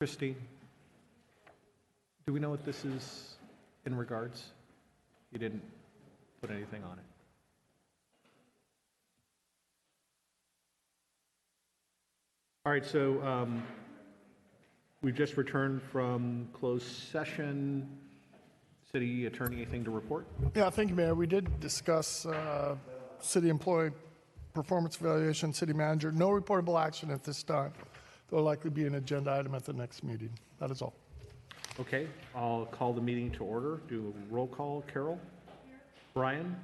Christy, do we know what this is in regards? You didn't put anything on it. All right, so we've just returned from closed session. City Attorney, anything to report? Yeah, thank you, Mayor. We did discuss city employee performance evaluation, city manager. No reportable action at this time. There'll likely be an agenda item at the next meeting. That is all. Okay, I'll call the meeting to order. Do a roll call. Carol? Brian?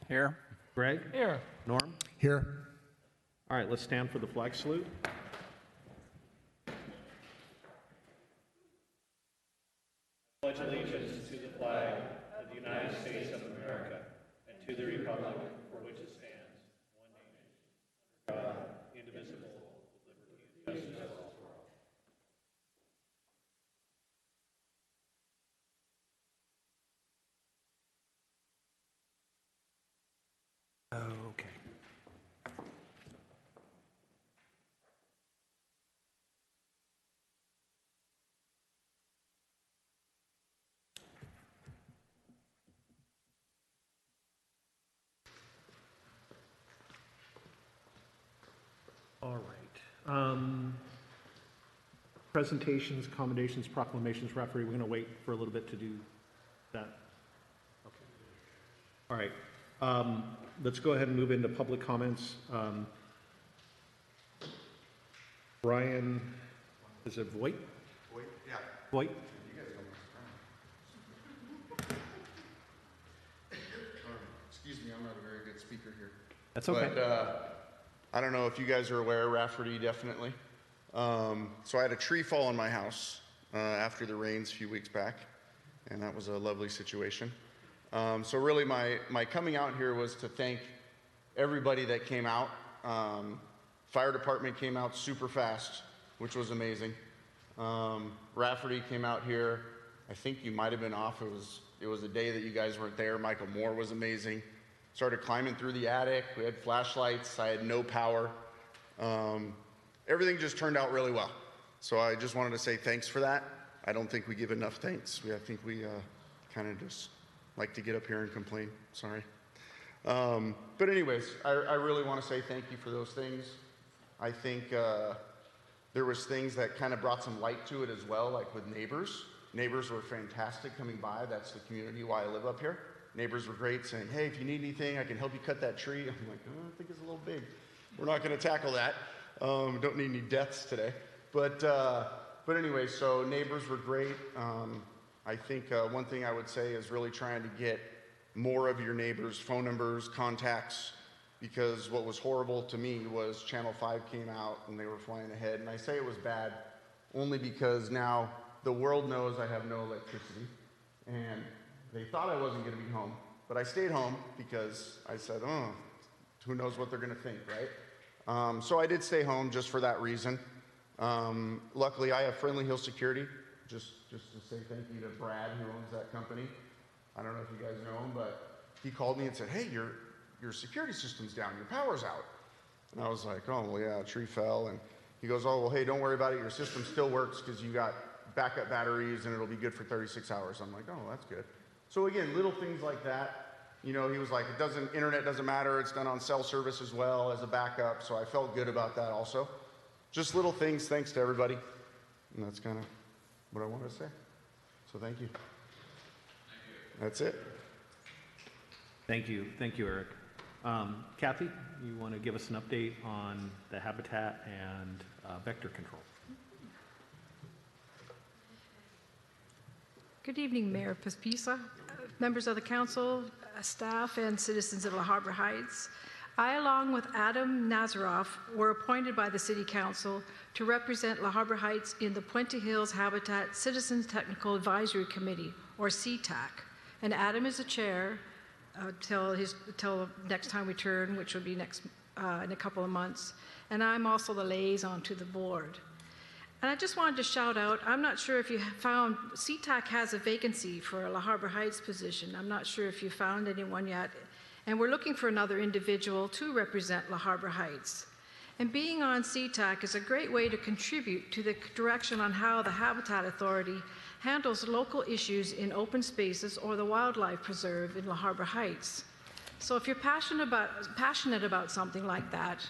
Here. Greg? Here. Norm? Here. All right, let's stand for the flag salute. Pledge allegiance to the flag of the United States of America and to the republic for which it stands, one nation, under God, indivisible, with liberty and justice for all. Okay. All right. Presentations, accommodations, proclamations, referee. We're going to wait for a little bit to do that. Okay. All right. Let's go ahead and move into public comments. Brian, is it Voigt? Voigt, yeah. Voigt? You guys don't excuse me, I'm not a very good speaker here. That's okay. But I don't know if you guys are aware, Rafferty definitely. So I had a tree fall on my house after the rains a few weeks back, and that was a lovely situation. So really my coming out here was to thank everybody that came out. Fire department came out super fast, which was amazing. Rafferty came out here. I think you might have been off. It was a day that you guys weren't there. Michael Moore was amazing. Started climbing through the attic. We had flashlights. I had no power. Everything just turned out really well. So I just wanted to say thanks for that. I don't think we give enough thanks. I think we kind of just like to get up here and complain. Sorry. But anyways, I really want to say thank you for those things. I think there was things that kind of brought some light to it as well, like with neighbors. Neighbors were fantastic coming by. That's the community why I live up here. Neighbors were great, saying, hey, if you need anything, I can help you cut that tree. I'm like, oh, I think it's a little big. We're not going to tackle that. Don't need any deaths today. But anyway, so neighbors were great. I think one thing I would say is really trying to get more of your neighbors' phone numbers, contacts, because what was horrible to me was Channel 5 came out and they were flying ahead. And I say it was bad only because now the world knows I have no electricity. And they thought I wasn't going to be home, but I stayed home because I said, oh, who knows what they're going to think, right? So I did stay home just for that reason. Luckily, I have Friendly Hill Security, just to say thank you to Brad, who owns that company. I don't know if you guys know him, but he called me and said, hey, your security system's down, your power's out. And I was like, oh, well, yeah, a tree fell. And he goes, oh, well, hey, don't worry about it. Your system still works because you got backup batteries and it'll be good for 36 hours. I'm like, oh, that's good. So again, little things like that. You know, he was like, internet doesn't matter. It's done on cell service as well as a backup. So I felt good about that also. Just little things, thanks to everybody. And that's kind of what I wanted to say. So thank you. That's it. Thank you, Eric. Kathy, you want to give us an update on the habitat and vector control? Good evening, Mayor Pespisa, members of the council, staff, and citizens of La Habra Heights. I, along with Adam Nazaroff, were appointed by the City Council to represent La Habra Heights in the Puente Hills Habitat Citizens Technical Advisory Committee, or CTAC. And Adam is the chair till next time we turn, which will be in a couple of months. And I'm also the liaison to the board. And I just wanted to shout out, I'm not sure if you found, CTAC has a vacancy for a La Habra Heights position. I'm not sure if you found anyone yet. And we're looking for another individual to represent La Habra Heights. And being on CTAC is a great way to contribute to the direction on how the Habitat Authority handles local issues in open spaces or the wildlife preserve in La Habra Heights. So if you're passionate about something like that,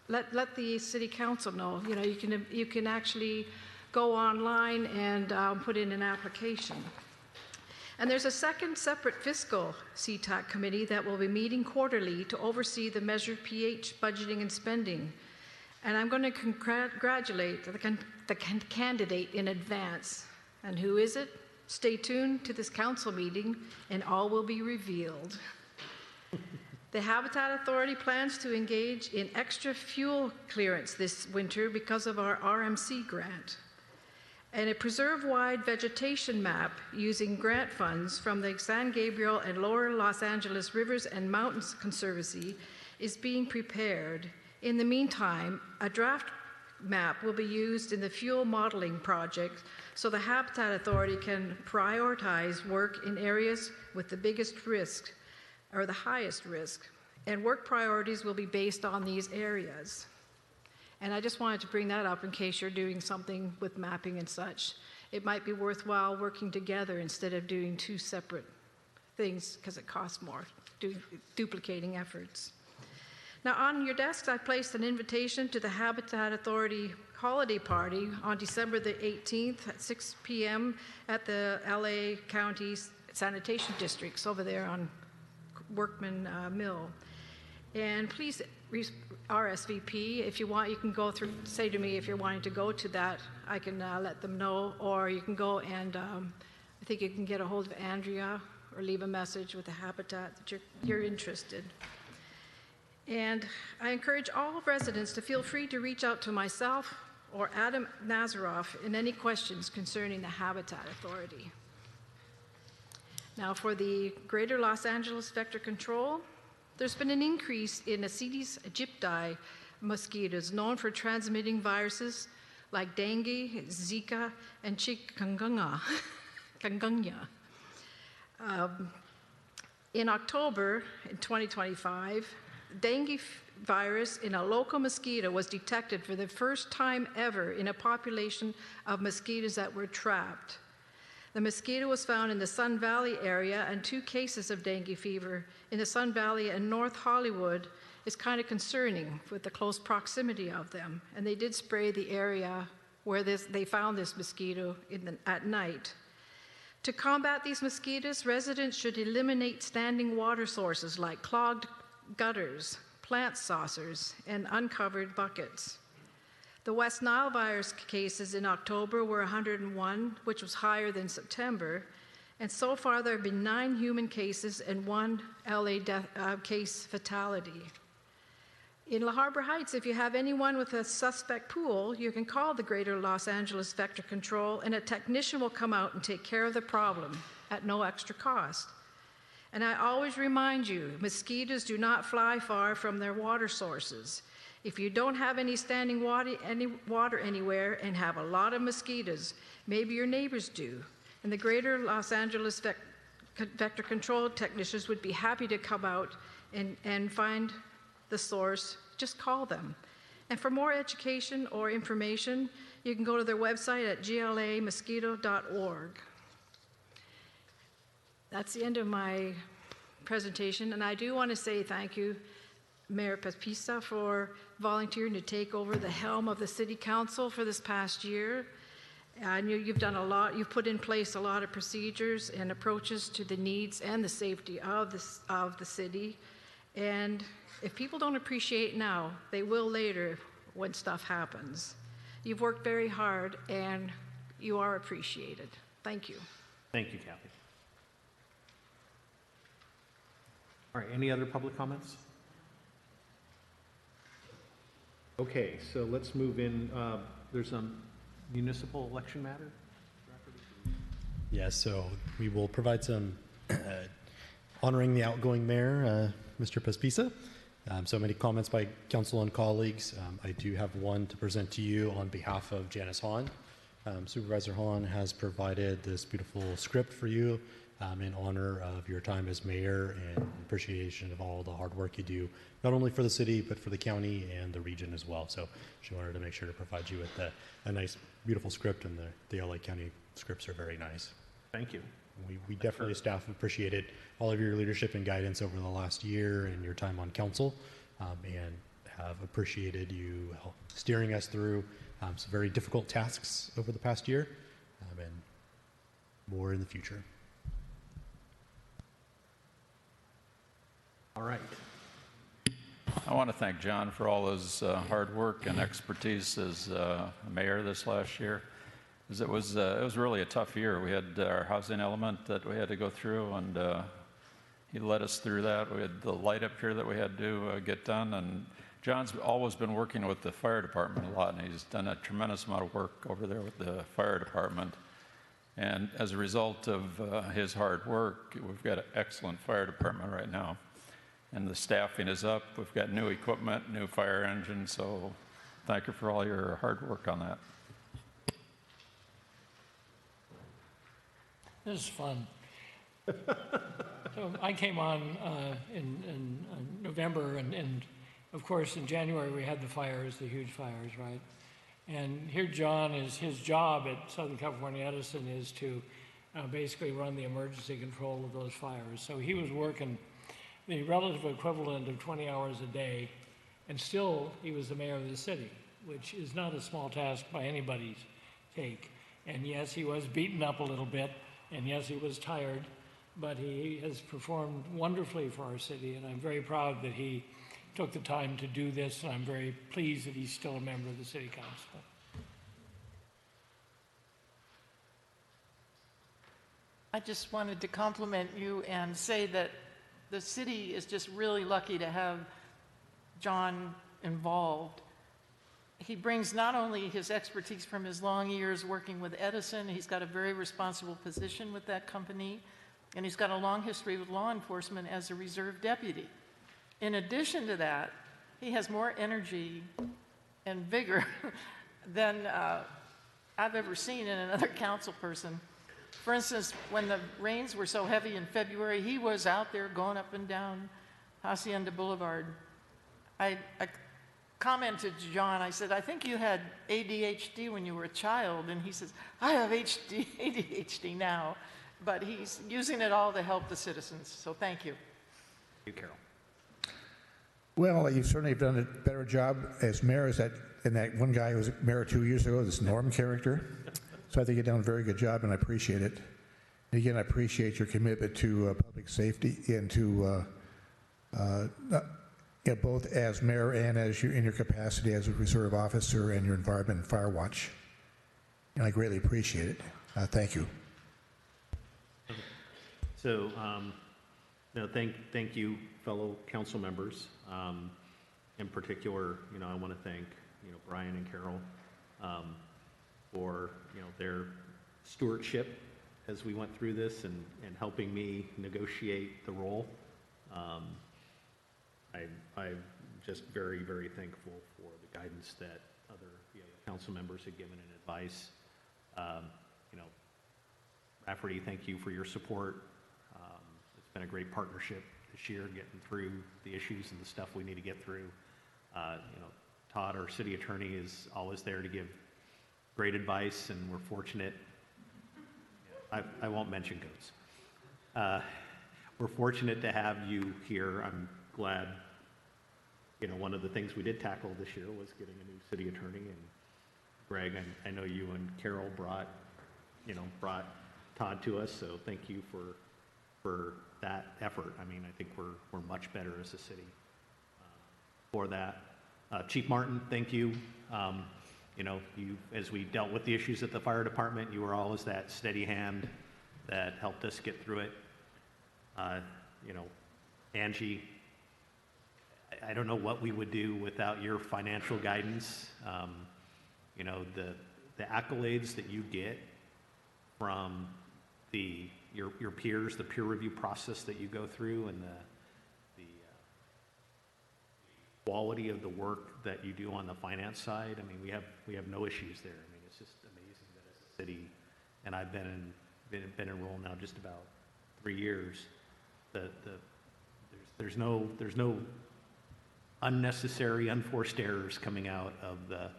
let the City Council know. You can actually go online and put in an application. And there's a second separate fiscal CTAC committee that will be meeting quarterly to oversee the measured pH budgeting and spending. And I'm going to congratulate the candidate in advance. And who is it? Stay tuned to this council meeting and all will be revealed. The Habitat Authority plans to engage in extra fuel clearance this winter because of our RMC grant. And a preserve-wide vegetation map using grant funds from the San Gabriel and Lower Los Angeles Rivers and Mountains Conservancy is being prepared. In the meantime, a draft map will be used in the fuel modeling project so the Habitat Authority can prioritize work in areas with the biggest risk or the highest risk, and work priorities will be based on these areas. And I just wanted to bring that up in case you're doing something with mapping and such. It might be worthwhile working together instead of doing two separate things because it costs more, duplicating efforts. Now on your desks, I placed an invitation to the Habitat Authority holiday party on December the 18th at 6 p.m. at the LA County Sanitation Districts over there on Workman Mill. And please RSVP. If you want, you can go through, say to me if you're wanting to go to that, I can let them know, or you can go and I think you can get a hold of Andrea or leave a message with the Habitat that you're interested. And I encourage all residents to feel free to reach out to myself or Adam Nazaroff in any questions concerning the Habitat Authority. Now for the Greater Los Angeles Vector Control, there's been an increase in Aedes aegypti mosquitoes known for transmitting viruses like dengue, Zika, and chikungunya. In October in 2025, dengue virus in a local mosquito was detected for the first time ever in a population of mosquitoes that were trapped. The mosquito was found in the Sun Valley area, and 2 cases of dengue fever in the Sun Valley and North Hollywood is kind of concerning with the close proximity of them. And they did spray the area where they found this mosquito at night. To combat these mosquitoes, residents should eliminate standing water sources like clogged gutters, plant saucers, and uncovered buckets. The West Nile virus cases in October were 101, which was higher than September. And so far, there have been 9 human cases and 1 LA case fatality. In La Habra Heights, if you have anyone with a suspect pool, you can call the Greater Los Angeles Vector Control, and a technician will come out and take care of the problem at no extra cost. And I always remind you, mosquitoes do not fly far from their water sources. If you don't have any standing water anywhere and have a lot of mosquitoes, maybe your neighbors do. And the Greater Los Angeles Vector Control technicians would be happy to come out and find the source. Just call them. And for more education or information, you can go to their website at glamosquito.org. That's the end of my presentation, and I do want to say thank you, Mayor Pespisa, for volunteering to take over the helm of the City Council for this past year. I know you've done a lot. You've put in place a lot of procedures and approaches to the needs and the safety of the city. And if people don't appreciate now, they will later when stuff happens. You've worked very hard, and you are appreciated. Thank you. Thank you, Kathy. All right, any other public comments? Okay, so let's move in. There's a municipal election matter? Yes, so we will provide some honoring the outgoing mayor, Mr. Pespisa. So many comments by council and colleagues. I do have one to present to you on behalf of Janice Hahn. Supervisor Hahn has provided this beautiful script for you in honor of your time as mayor and appreciation of all the hard work you do, not only for the city, but for the county and the region as well. So she wanted to make sure to provide you with a nice, beautiful script, and the LA County scripts are very nice. Thank you. We definitely, staff, appreciated all of your leadership and guidance over the last year and your time on council, and have appreciated you steering us through some very difficult tasks over the past year, and more in the future. All right. I want to thank John for all his hard work and expertise as mayor this last year. It was really a tough year. We had our housing element that we had to go through, and he led us through that. We had the light up here that we had to get done, and John's always been working with the fire department a lot, and he's done a tremendous amount of work over there with the fire department. And as a result of his hard work, we've got an excellent fire department right now. And the staffing is up. We've got new equipment, new fire engines, so thank you for all your hard work on that. This is fun. So I came on in November, and of course in January we had the fires, the huge fires, right? And here John is, his job at Southern California Edison is to basically run the emergency control of those fires. So he was working the relative equivalent of 20 hours a day, and still he was the mayor of the city, which is not a small task by anybody's take. And yes, he was beaten up a little bit, and yes, he was tired, but he has performed wonderfully for our city, and I'm very proud that he took the time to do this, and I'm very pleased that he's still a member of the city council. I just wanted to compliment you and say that the city is just really lucky to have John involved. He brings not only his expertise from his long years working with Edison, he's got a very responsible position with that company, and he's got a long history with law enforcement as a reserve deputy. In addition to that, he has more energy and vigor than I've ever seen in another council person. For instance, when the rains were so heavy in February, he was out there going up and down Hacienda Boulevard. I commented to John, I said, I think you had ADHD when you were a child. And he says, I have ADHD now. But he's using it all to help the citizens. So thank you. Thank you, Carol. Well, you certainly have done a better job as mayor as that one guy who was mayor 2 years ago, this Norm character. So I think you've done a very good job, and I appreciate it. And again, I appreciate your commitment to public safety and to both as mayor and as in your capacity as a reserve officer and your environment and fire watch. And I greatly appreciate it. Thank you. So, thank you, fellow council members. In particular, I want to thank, Brian and Carol for, their stewardship as we went through this and helping me negotiate the role. I'm just very, very thankful for the guidance that other council members have given and advice. Rafferty, thank you for your support. It's been a great partnership this year, getting through the issues and the stuff we need to get through. Todd, our city attorney, is always there to give great advice, and we're fortunate. I won't mention goats. We're fortunate to have you here. I'm glad. One of the things we did tackle this year was getting a new city attorney. And Greg, I know you and Carol brought Todd to us, so thank you for that effort. I mean, I think we're much better as a city for that. Chief Martin, thank you. You, as we dealt with the issues at the fire department, you were always that steady hand that helped us get through it. Angie, I don't know what we would do without your financial guidance. The accolades that you get from your peers, the peer review process that you go through, and the quality of the work that you do on the finance side. I mean, we have no issues there. I mean, it's just amazing that as a city, and I've been enrolled now just about 3 years, there's no unnecessary, unforced errors coming out of the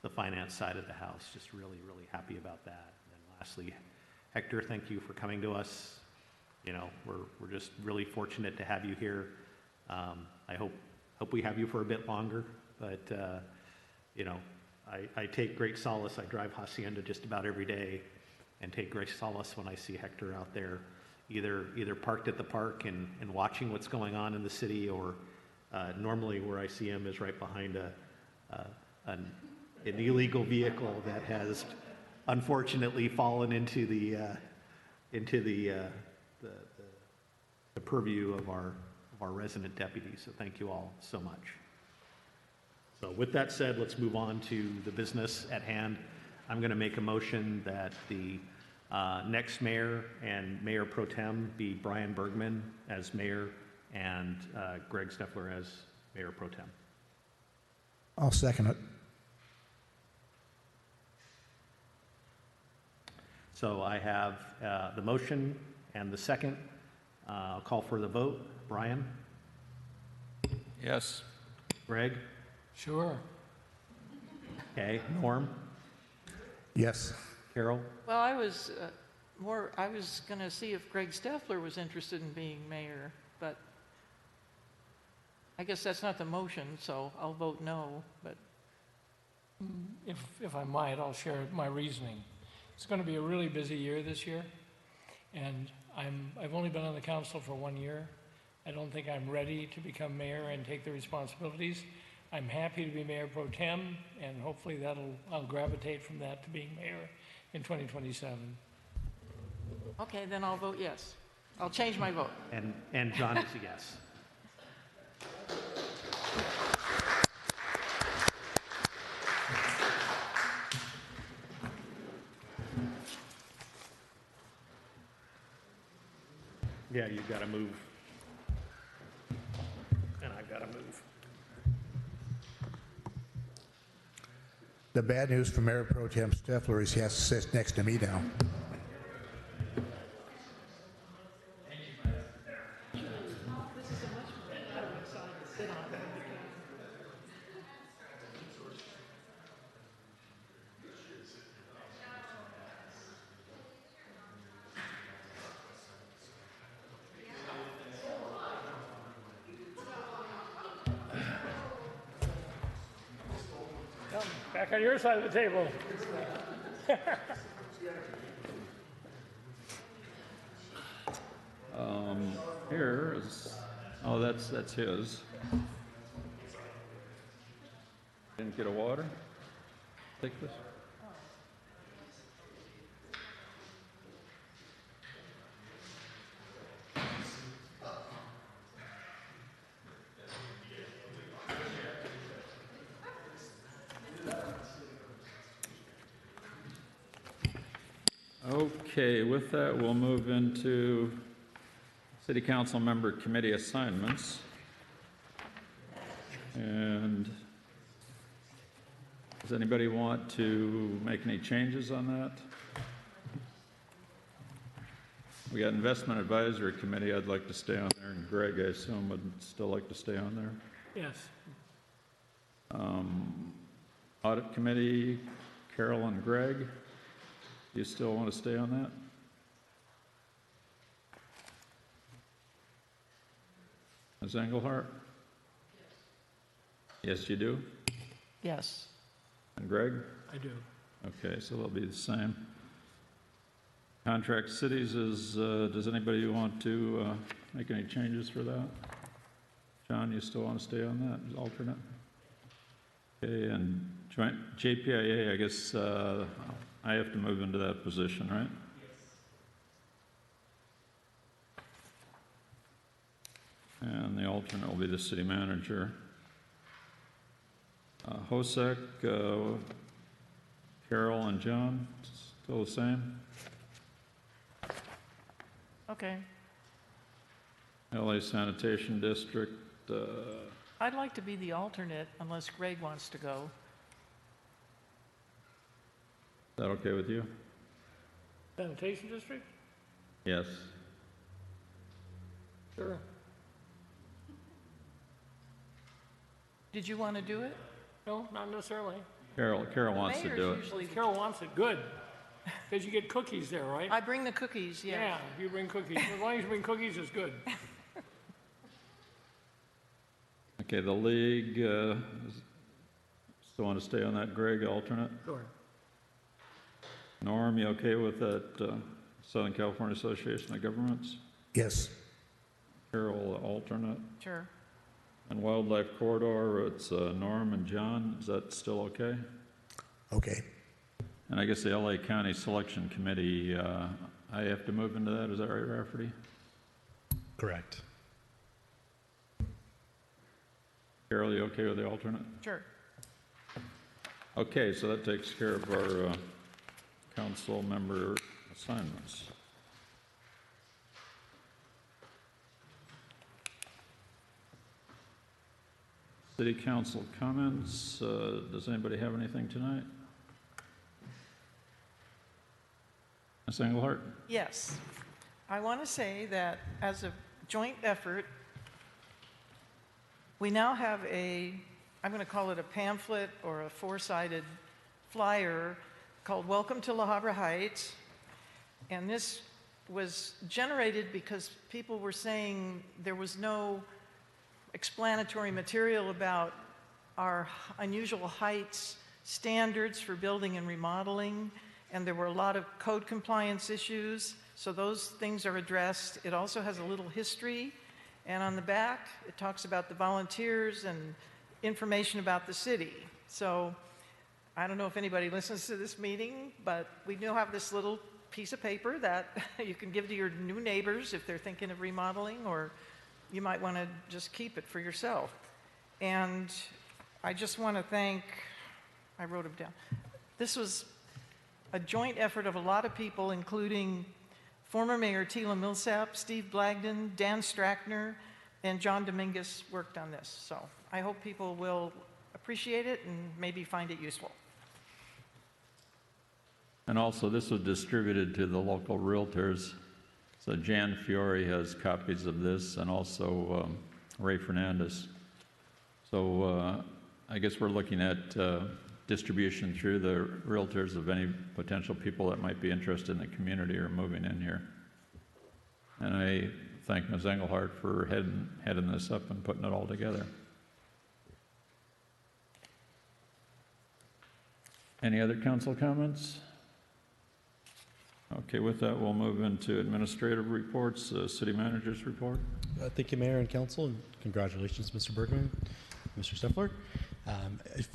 finance side of the house. Just really, really happy about that. And then lastly, Hector, thank you for coming to us. You know, we're just really fortunate to have you here. I hope we have you for a bit longer, but you know, I take great solace. I drive Hacienda just about every day and take great solace when I see Hector out there, either parked at the park and watching what's going on in the city, or normally where I see him is right behind an illegal vehicle that has unfortunately fallen into the purview of our resident deputies. So thank you all so much. So with that said, let's move on to the business at hand. I'm going to make a motion that the next mayor and mayor pro tem be Brian Bergman as mayor and Greg Steffler as mayor pro tem. I'll second it. So I have the motion and the second. I'll call for the vote. Brian? Yes. Greg? Sure. Okay. Norm? Yes. Carol? Well, I was going to see if Greg Steffler was interested in being mayor, but I guess that's not the motion, so I'll vote no, but. If I might, I'll share my reasoning. It's going to be a really busy year this year, and I've only been on the council for 1 year. I don't think I'm ready to become mayor and take the responsibilities. I'm happy to be mayor pro tem, and hopefully I'll gravitate from that to being mayor in 2027. Okay, then I'll vote yes. I'll change my vote. And John is a yes. Yeah, you've got to move. And I've got to move. The bad news for Mayor Pro Tem Steffler is he has to sit next to me now. Back on your side of the table. Here is, oh, that's his. Didn't get a water? Take this. Okay, with that, we'll move into City Council member committee assignments. And does anybody want to make any changes on that? We got Investment Advisory Committee. I'd like to stay on there, and Greg, I assume, would still like to stay on there. Yes. Audit Committee, Carol and Greg. Do you still want to stay on that? Ms. Engelhardt? Yes, you do? Yes. And Greg? I do. Okay, so they'll be the same. Contract cities is, does anybody want to make any changes for that? John, you still want to stay on that as alternate? Okay, and joint JPIA, I guess I have to move into that position, right? Yes. And the alternate will be the city manager. HOSEC, Carol and John, still the same? Okay. LA Sanitation District. I'd like to be the alternate unless Greg wants to go. Is that okay with you? Sanitation district? Yes. Sure. Did you want to do it? No, not necessarily. Carol wants to Mayor's do it. usually the- Carol wants it, good. Because you get cookies there, right? I bring the cookies, Yeah, yeah. you bring cookies. As long as you bring cookies, it's good. Okay, the league, still want to stay on that, Greg, alternate? Sure. Norm, you okay with that, Southern California Association of Governments? Yes. Carol, alternate. Sure. And Wildlife Corridor, it's Norm and John. Is that still okay? Okay. And I guess the LA County Selection Committee, I have to move into that. Is that right, Rafferty? Correct. Carol, you okay with the alternate? Sure. Okay, so that takes care of our council member assignments. City council comments. Does anybody have anything tonight? Ms. Engelhardt? Yes. I want to say that as a joint effort, we now have I'm going to call it a pamphlet or a four-sided flyer called Welcome to La Habra Heights. And this was generated because people were saying there was no explanatory material about our unusual heights standards for building and remodeling, and there were a lot of code compliance issues, so those things are addressed. It also has a little history, and on the back it talks about the volunteers and information about the city. So I don't know if anybody listens to this meeting, but we do have this little piece of paper that you can give to your new neighbors if they're thinking of remodeling, or you might want to just keep it for yourself. And I just want to thank, I wrote them down. This was a joint effort of a lot of people, including former Mayor Tila Millsap, Steve Blagden, Dan Strackner, and John Dominguez worked on this. So I hope people will appreciate it and maybe find it useful. And also, this was distributed to the local realtors. So Jan Fiore has copies of this, and also Ray Fernandez. So I guess we're looking at distribution through the realtors of any potential people that might be interested in the community or moving in here. And I thank Ms. Engelhardt for heading this up and putting it all together. Any other council comments? Okay, with that, we'll move into administrative reports, city manager's report. Thank you, Mayor and Council, and congratulations, Mr. Bergman, Mr. Steffler.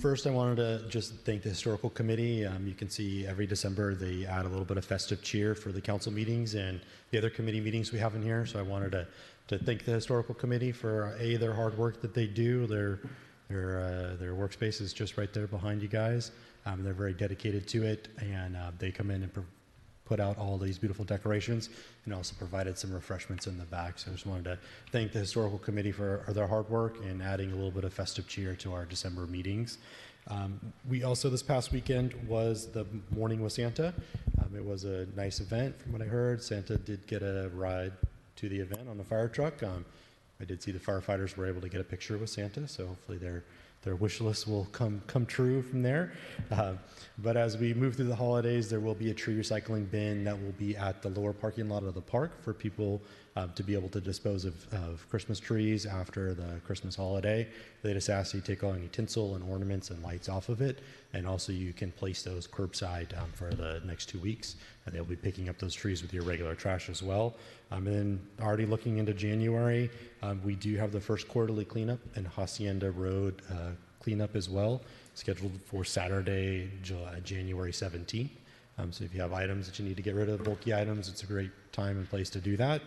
First, I wanted to just thank the Historical Committee. You can see every December they add a little bit of festive cheer for the council meetings and the other committee meetings we have in here. So I wanted to thank the Historical Committee for their hard work that they do. Their workspace is just right there behind you guys. They're very dedicated to it, and they come in and put out all these beautiful decorations and also provided some refreshments in the back. So I just wanted to thank the Historical Committee for their hard work and adding a little bit of festive cheer to our December meetings. We also, this past weekend, was the Morning with Santa. It was a nice event from what I heard. Santa did get a ride to the event on a fire truck. I did see the firefighters were able to get a picture with Santa, so hopefully their wish list will come true from there. But as we move through the holidays, there will be a tree recycling bin that will be at the lower parking lot of the park for people to be able to dispose of Christmas trees after the Christmas holiday. They just ask you to take all any tinsel and ornaments and lights off of it, and also you can place those curbside for the next 2 weeks, and they'll be picking up those trees with your regular trash as well. And then already looking into January, we do have the first quarterly cleanup and Hacienda Road cleanup as well, scheduled for Saturday, January 17th. So if you have items that you need to get rid of, bulky items, it's a great time and place to do that.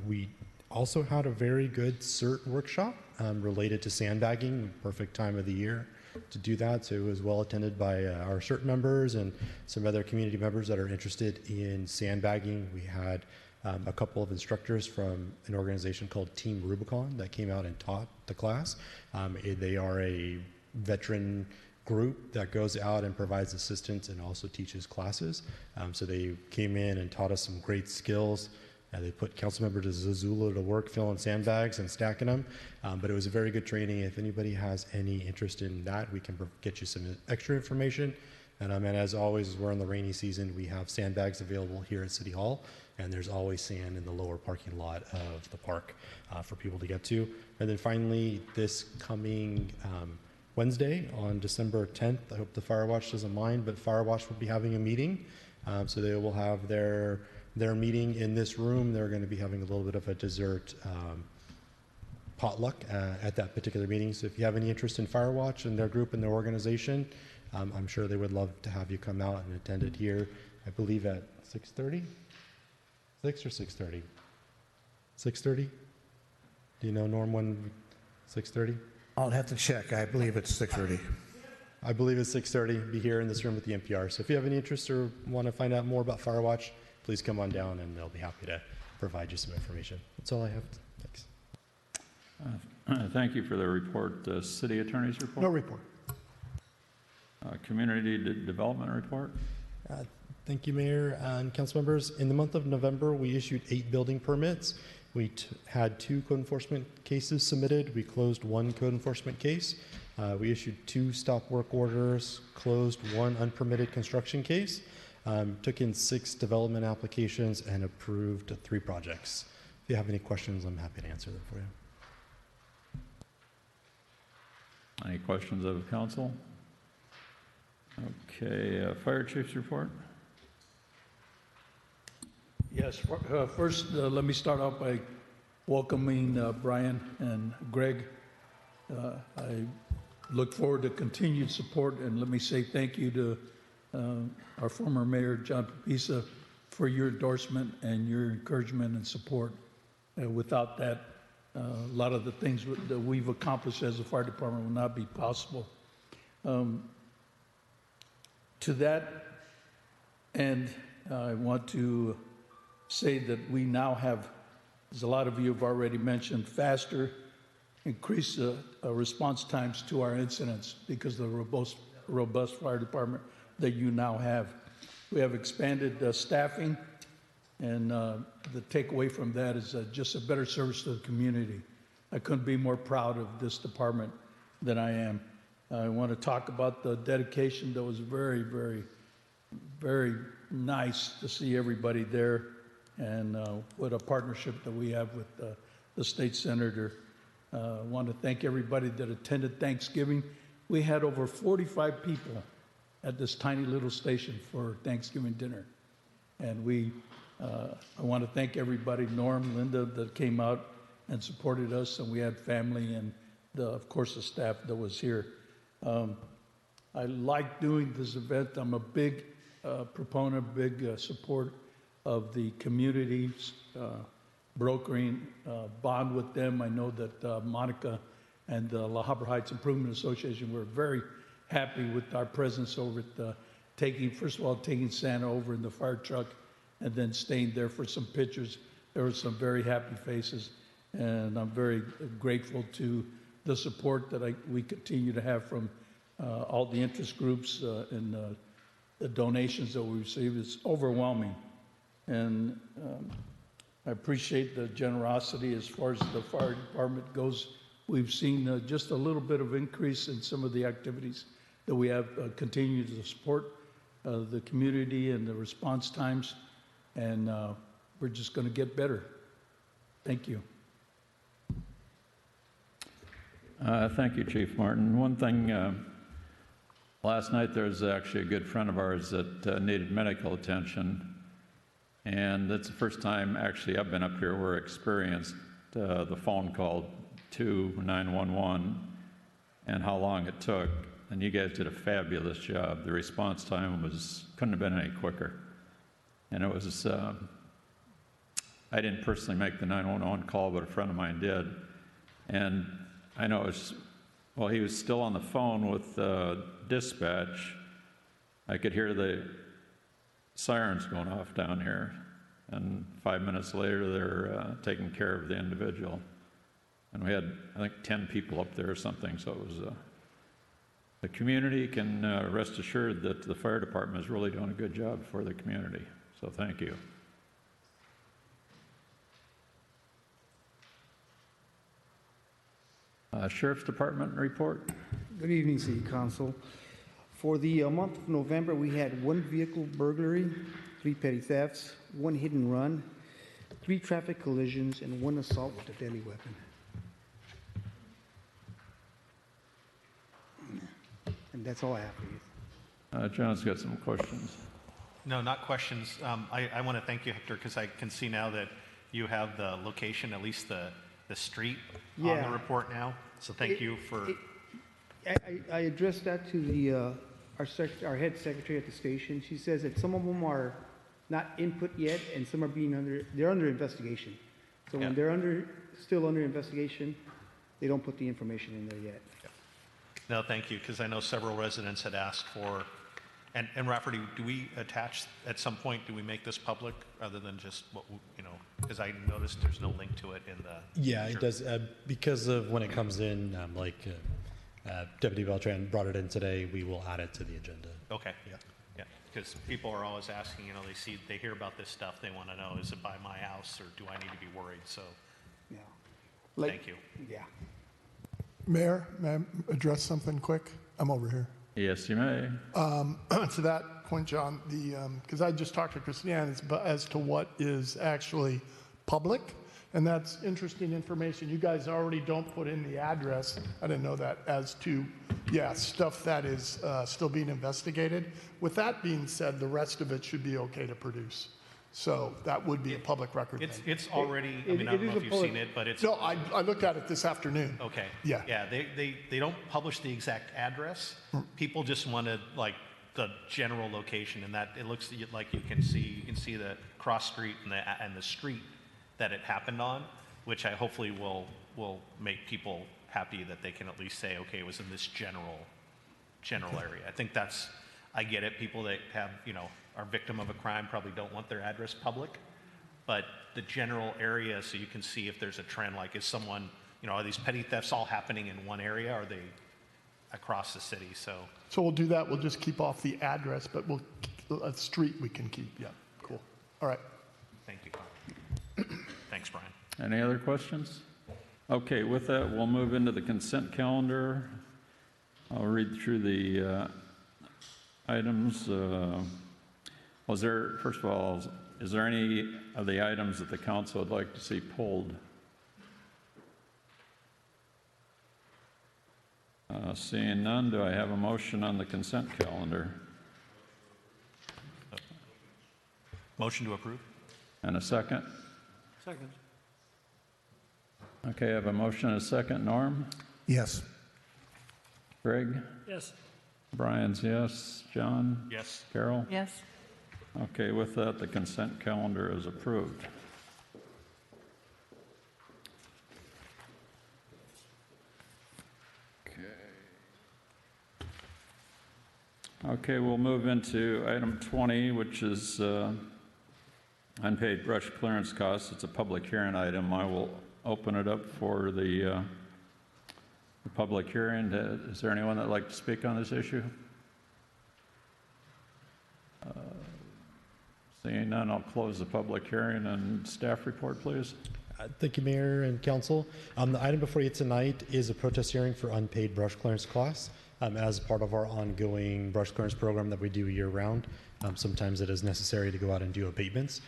We also had a very good CERT workshop related to sandbagging, perfect time of the year to do that. So it was well attended by our CERT members and some other community members that are interested in sandbagging. We had a couple of instructors from an organization called Team Rubicon that came out and taught the class. They are a veteran group that goes out and provides assistance and also teaches classes. So they came in and taught us some great skills They put Councilmember Zazula to work filling sandbags and stacking them, but it was a very good training. If anybody has any interest in that, we can get you some extra information. And as always, we're in the rainy season, we have sandbags available here at City Hall, and there's always sand in the lower parking lot of the park for people to get to. And then finally, this coming Wednesday on December 10th, I hope the Fire Watch doesn't mind, but Fire Watch will be having a meeting. So they will have their meeting in this room. They're going to be having a little bit of a dessert potluck at that particular meeting. So if you have any interest in Fire Watch and their group and their organization, I'm sure they would love to have you come out and attend it here, I believe at 6:30? 6 or 6:30? 6:30? Do you know, Norm, when 6:30? I'll have to check. I believe it's 6:30. I believe it's 6:30. Be here in this room at the NPR. So if you have any interest or want to find out more about Fire Watch, please come on down and they'll be happy to provide you some information. That's all I have. Thanks. Thank you for the report. City Attorney's report? No report. Community Development report? Thank you, Mayor and council members. In the month of November, we issued 8 building permits. We had 2 code enforcement cases submitted. We closed 1 code enforcement case. We issued 2 stop work orders, closed 1 unpermitted construction case, took in 6 development applications, and approved 3 projects. If you have any questions, I'm happy to answer them for you. Any questions of council? Okay, Fire Chief's report? Yes, first let me start off by welcoming Brian and Greg. I look forward to continued support, and let me say thank you to our former mayor, John Pespisa, for your endorsement and your encouragement and support. Without that, a lot of the things that we've accomplished as a fire department will not be possible. To that end, I want to say that we now have, as a lot of you have already mentioned, faster, increased response times to our incidents because of the robust fire department that you now have. We have expanded staffing, and the takeaway from that is just a better service to the community. I couldn't be more proud of this department than I am. I want to talk about the dedication. That was very, very, very nice to see everybody there, and what a partnership that we have with the state senator. I want to thank everybody that attended Thanksgiving. We had over 45 people at this tiny little station for Thanksgiving dinner. And I want to thank everybody, Norm, Linda, that came out and supported us, and we had family and, of course, the staff that was here. I like doing this event. I'm a big proponent, big support of the communities, brokering bond with them. I know that Monica and the La Habra Heights Improvement Association were very happy with our presence over at first of all, taking Santa over in the fire truck and then staying there for some pictures. There were some very happy faces, and I'm very grateful to the support that we continue to have from all the interest groups and the donations that we receive. It's overwhelming. And I appreciate the generosity as far as the fire department goes. We've seen just a little bit of increase in some of the activities that we have continued to support the community and the response times, and we're just going to get better. Thank you. Thank you, Chief Martin. One thing, last night there was actually a good friend of ours that needed medical attention, and that's the first time actually I've been up here where I experienced the phone call to 911 and how long it took. And you guys did a fabulous job. The response time couldn't have been any quicker. And it was, I didn't personally make the 911 call, but a friend of mine did. And I know he was still on the phone with dispatch. I could hear the sirens going off down here. And 5 minutes later, they're taking care of the individual. And we had, I think, 10 people up there or something. So it was, the community can rest assured that the fire department is really doing a good job for the community. So thank you. Sheriff's Department report. Good evening, City Council. For the month of November, we had 1 vehicle burglary, 3 petty thefts, 1 hit and run, 3 traffic collisions, and 1 assault with a deadly weapon. And that's all I have for you. John's got some questions. No, not questions. I want to thank you, Hector, because I can see now that you have the location, at least the street on the Yeah. report now. So thank you for... I addressed that to the our head secretary at the station. She says that some of them are not input yet, and some are they're under investigation. So when they're still under investigation, they don't put the information in there yet. No, thank you, because I know several residents had asked for, and Rafferty, do we attach, at some point, do we make this public, other than just what, because I noticed there's no link to it in the... Yeah, it does, because of when it comes in, Deputy Beltran brought it in today, we will add it to the agenda. Okay. Yeah, because people are always asking, they hear about this stuff, they want to know, is it by my house, or do I need to be worried? So, Yeah. thank you. Yeah. Mayor, may I address something quick? I'm over here. Yes, you may. To that point, John, because I just talked to Christiane as to what is actually public, and that's interesting information. You guys already don't put in the address. I didn't know that, as to, stuff that is still being investigated. With that being said, the rest of it should be okay to produce. So that would be a public record. It's already, I don't know if you've seen it, but it's... No, I looked at it this afternoon. Okay. Yeah. Yeah, they don't publish the exact address. People just wanted, the general location, and that it looks like you can see the cross street and the street that it happened on, which I hopefully will make people happy that they can at least say, okay, it was in this general area. I think I get it. People that have, are victim of a crime probably don't want their address public, but the general area, so you can see if there's a trend, like is someone, are these petty thefts all happening in one area? Or are they across the city? So we'll do that. We'll just keep off the address, but a street we can keep. Yeah, cool. All right. Thank you. Thanks, Brian. Any other questions? Okay, with that, we'll move into the consent calendar. I'll read through the items. First of all, is there any of the items that the council would like to see pulled? Seeing none, do I have a motion on the consent calendar? Motion to approve. And a second? Second. Okay, I have a motion and a second. Norm? Yes. Greg? Yes. Brian's yes. John? Yes. Carol? Yes. Okay, with that, the consent calendar is approved. Okay, we'll move into item 20, which is unpaid brush clearance costs. It's a public hearing item. I will open it up for the public hearing. Is there anyone that would like to speak on this issue? Seeing none, I'll close the public hearing and staff report, please. Thank you, Mayor and Council. The item before you tonight is a protest hearing for unpaid brush clearance costs as part of our ongoing brush clearance program that we do year-round. Sometimes it is necessary to go out and do abatements.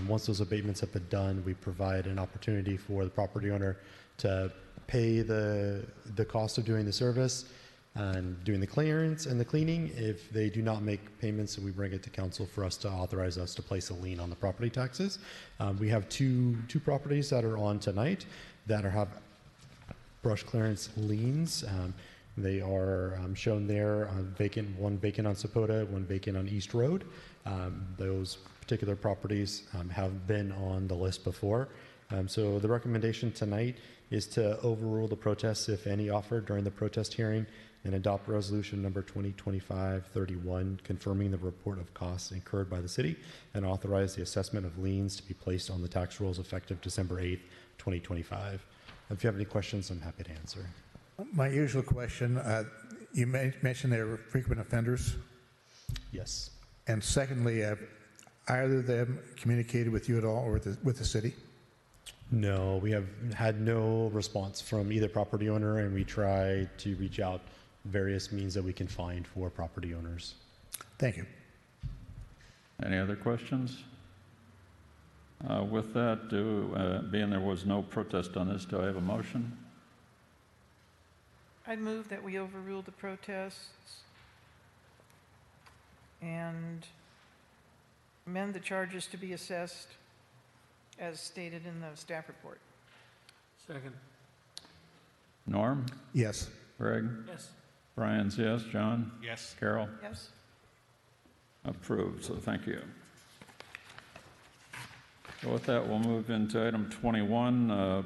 Once those abatements have been done, we provide an opportunity for the property owner to pay the cost of doing the service and doing the clearance and the cleaning. If they do not make payments, we bring it to council for us to authorize us to place a lien on the property taxes. We have two properties that are on tonight that have brush clearance liens. They are shown there, vacant, one vacant on Sapota, one vacant on East Road. Those particular properties have been on the list before. So the recommendation tonight is to overrule the protests, if any, offered during the protest hearing, and adopt resolution number 2025-31, confirming the report of costs incurred by the city, and authorize the assessment of liens to be placed on the tax rolls effective December 8th, 2025. If you have any questions, I'm happy to answer. My usual question, you mentioned they were frequent offenders. Yes. And secondly, either of them communicated with you at all or with the city? No, we have had no response from either property owner, and we try to reach out various means that we can find for property owners. Thank you. Any other questions? With that, being there was no protest on this, do I have a motion? I move that we overrule the protests and amend the charges to be assessed as stated in the staff report. Second. Norm? Yes. Greg? Yes. Brian's yes. John? Yes. Carol? Yes? Approved, so thank you. So with that, we'll move into item 21,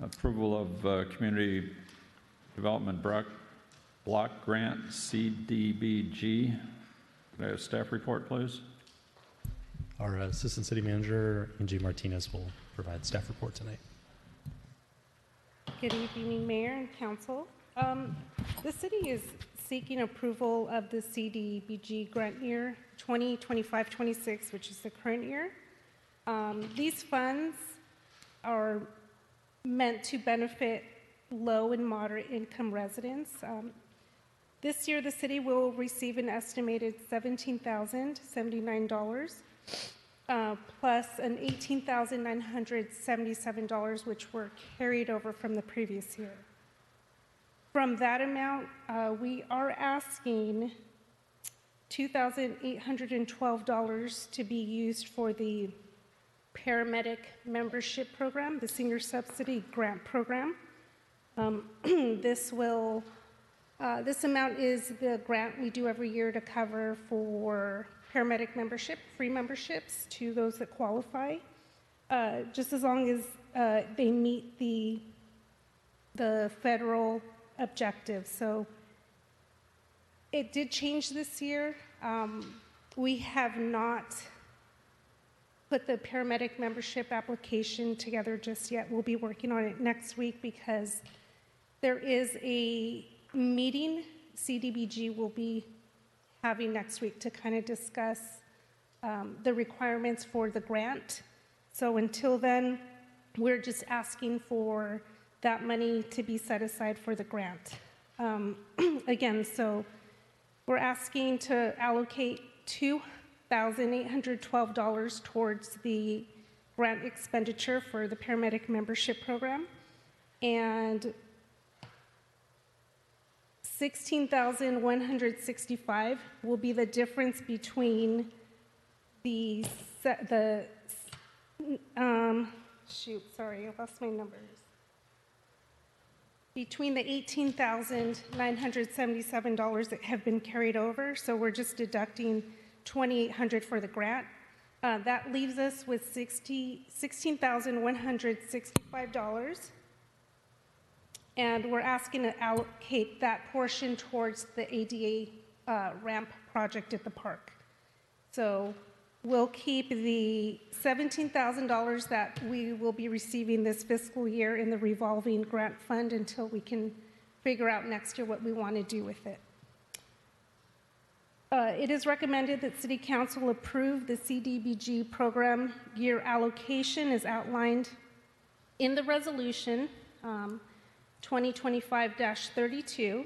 approval of Community Development Block Grant, CDBG. Could I have a staff report, please? Our Assistant City Manager, Angie Martinez, will provide staff report tonight. Good evening, Mayor and Council. The city is seeking approval of the CDBG grant year 2025-26, which is the current year. These funds are meant to benefit low and moderate income residents. This year, the city will receive an estimated $17,079, plus an $18,977, which were carried over from the previous year. From that amount, we are asking $2,812 to be used for the paramedic membership program, the senior subsidy grant program. This amount is the grant we do every year to cover for paramedic membership, free memberships to those that qualify, just as long as they meet the federal objectives. So it did change this year. We have not put the paramedic membership application together just yet. We'll be working on it next week because there is a meeting CDBG will be having next week to kind of discuss the requirements for the grant. So until then, we're just asking for that money to be set aside for the grant. Again, so we're asking to allocate $2,812 towards the grant expenditure for the paramedic membership program, and $16,165 will be the difference between sorry, I lost my numbers. Between the $18,977 that have been carried over, so we're just deducting $2,800 for the grant. That leaves us with $16,165. And we're asking to allocate that portion towards the ADA ramp project at the park. So we'll keep the $17,000 that we will be receiving this fiscal year in the revolving grant fund until we can figure out next year what we want to do with it. It is recommended that City Council approve the CDBG program year allocation as outlined in the resolution 2025-32,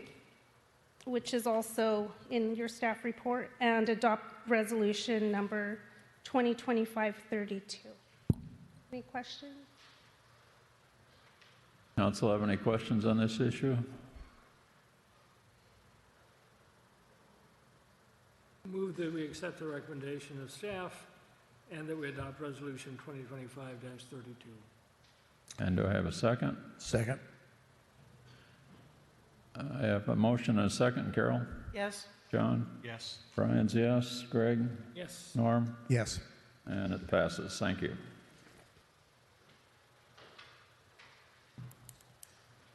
which is also in your staff report, and adopt resolution number 2025-32. Any questions? Council have any questions on this issue? Move that we accept the recommendation of staff and that we adopt resolution 2025-32. And do I have a second? Second. I have a motion and a second. Carol? Yes? John? Yes. Brian's yes. Greg? Yes. Norm? Yes. And it passes. Thank you.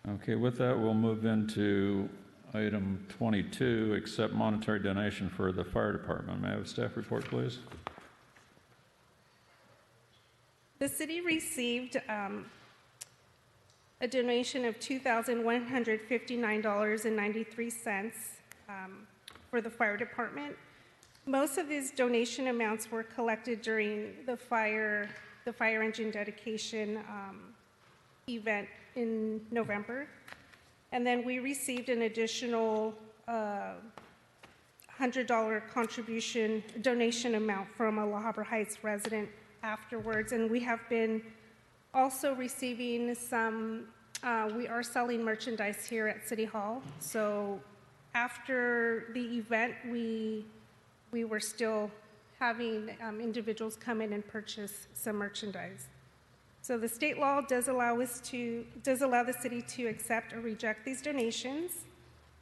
Okay, with that, we'll move into item 22, accept monetary donation for the fire department. May I have a staff report, please? The city received a donation of $2,159.93 for the fire department. Most of these donation amounts were collected during the fire the fire engine dedication event in November. And then we received an additional $100 donation amount from a La Habra Heights resident afterwards. And we have been also receiving some, we are selling merchandise here at City Hall. So after the event, we were still having individuals come in and purchase some merchandise. So the state law does allow the city to accept or reject these donations.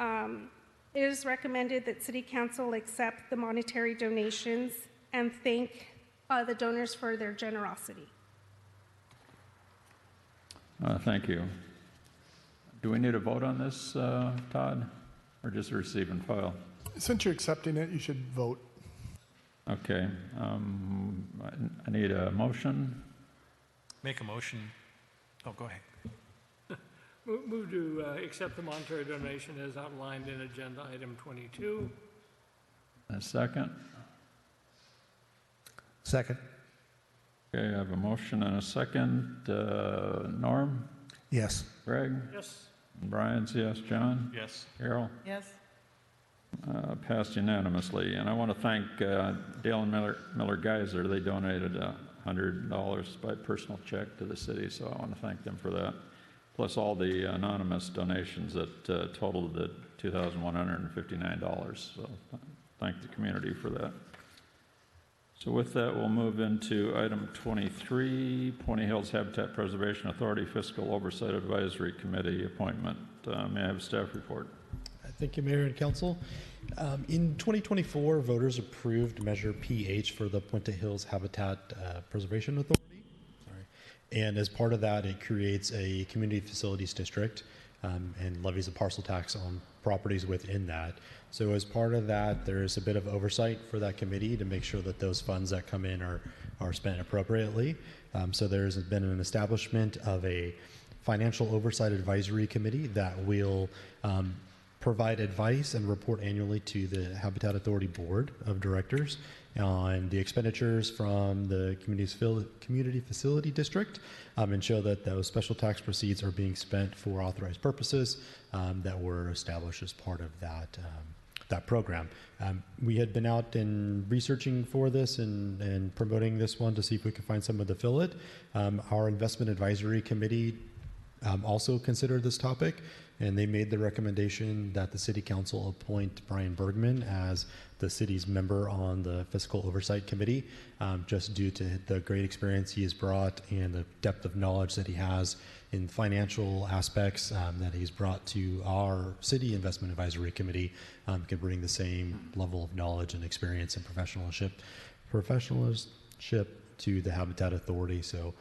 It is recommended that City Council accept the monetary donations and thank the donors for their generosity. Thank you. Do we need a vote on this, Todd, or just receive and file? Since you're accepting it, you should vote. Okay. I need a motion. Make a motion. Oh, go ahead. Move to accept the monetary donation as outlined in agenda item 22. A second. Second. Okay, I have a motion and a second. Norm? Yes. Greg? Yes. Brian's yes. John? Yes. Carol? Yes. Passed unanimously. And I want to thank Dale and Miller Geyser. They donated $100 by personal check to the city, so I want to thank them for that. Plus all the anonymous donations that totaled the $2,159. So thank the community for that. So with that, we'll move into item 23, Pointy Hills Habitat Preservation Authority Fiscal Oversight Advisory Committee appointment. May I have a staff report? Thank you, Mayor and Council. In 2024, voters approved Measure PH for the Puente Hills Habitat Preservation Authority. And as part of that, it creates a community facilities district and levies a parcel tax on properties within that. So as part of that, there's a bit of oversight for that committee to make sure that those funds that come in are spent appropriately. So there's been an establishment of a financial oversight advisory committee that will provide advice and report annually to the Habitat Authority Board of Directors on the expenditures from the community facility district and show that those special tax proceeds are being spent for authorized purposes that were established as part of that program. We had been out and researching for this and promoting this one to see if we could find someone to fill it. Our investment advisory committee also considered this topic, and they made the recommendation that the City Council appoint Brian Bergman as the city's member on the Fiscal Oversight Committee, just due to the great experience he has brought and the depth of knowledge that he has in financial aspects that he's brought to our City Investment Advisory Committee, can bring the same level of knowledge and experience and professionalship to the Habitat Authority. So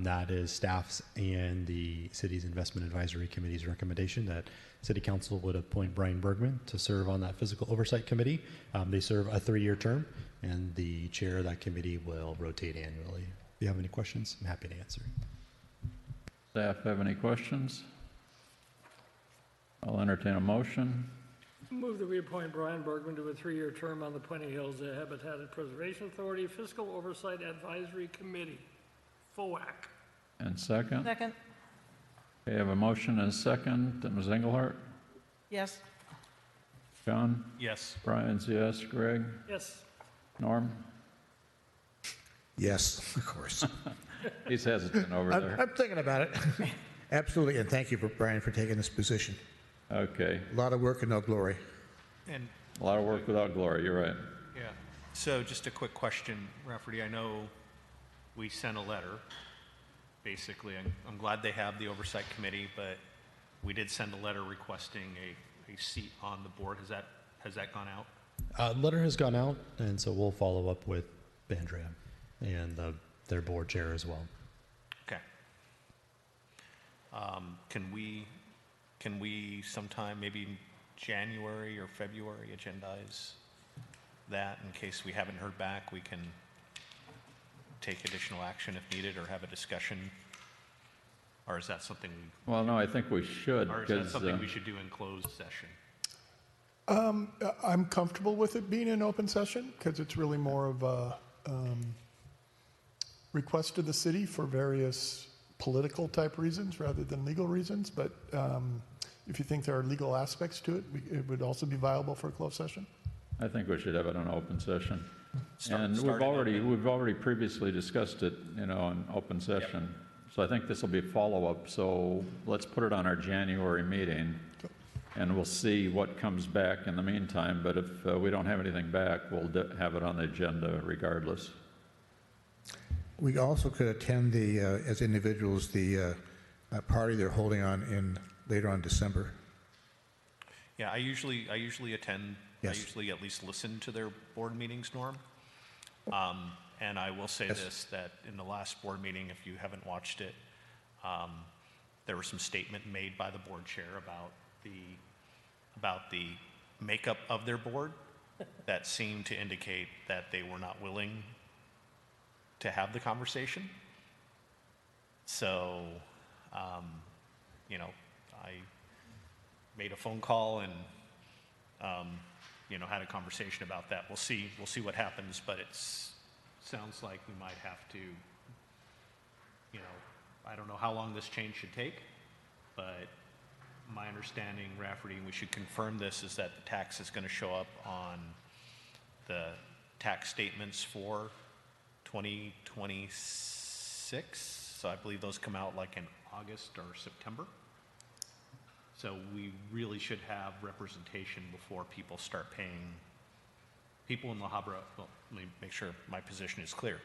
that is staff's and the city's investment advisory committee's recommendation that City Council would appoint Brian Bergman to serve on that Fiscal Oversight Committee. They serve a 3-year term, and the chair of that committee will rotate annually. If you have any questions, I'm happy to answer. Staff have any questions? I'll entertain a motion. Move that we appoint Brian Bergman to a 3-year term on the Puente Hills Habitat Preservation Authority Fiscal Oversight Advisory Committee, FOAC. And second? Second. Okay, I have a motion and a second. Ms. Engelhardt? Yes. John? Yes. Brian's yes. Greg? Yes. Norm? Yes, of course. He's hesitant over there. I'm thinking about it. Absolutely, and thank you, Brian, for taking this position. Okay. A lot of work and no glory. And A lot of work without glory, you're right. yeah, so just a quick question, Rafferty. I know we sent a letter. Basically, I'm glad they have the oversight committee, but we did send a letter requesting a seat on the board. Has that gone out? Letter has gone out, and so we'll follow up with Andrea and their board chair as well. Okay. Can we sometime, maybe January or February, agendize that in case we haven't heard back? We can take additional action if needed, or have a discussion, or is that something? Well, no, I think we should. Or is that something we should do in closed session? I'm comfortable with it being an open session because it's really more of a requested the city for various political type reasons rather than legal reasons, but if you think there are legal aspects to it, it would also be viable for a closed session. I think we should have it on open session. And starting we've already previously discussed it, in open session. So I think this will be follow-up, so let's put it on our January meeting, and we'll see what comes back in the meantime, but if we don't have anything back, we'll have it on the agenda regardless. We also could attend as individuals, the party they're holding later on December. Yeah, I usually attend. Yes. I usually at least listen to their board meetings, Norm. And I will say this, that in the last board meeting, if you haven't watched it, there was some statement made by the board chair about the makeup of their board that seemed to indicate that they were not willing to have the conversation. So, I made a phone call and, had a conversation about that. We'll see what happens, but it sounds like we might have to, I don't know how long this change should take, but my understanding, Rafferty, and we should confirm this, is that the tax is going to show up on the tax statements for 2026. So I believe those come out like in August or September. So we really should have representation before people start paying. People in La Habra, well, let me make sure my position is clear.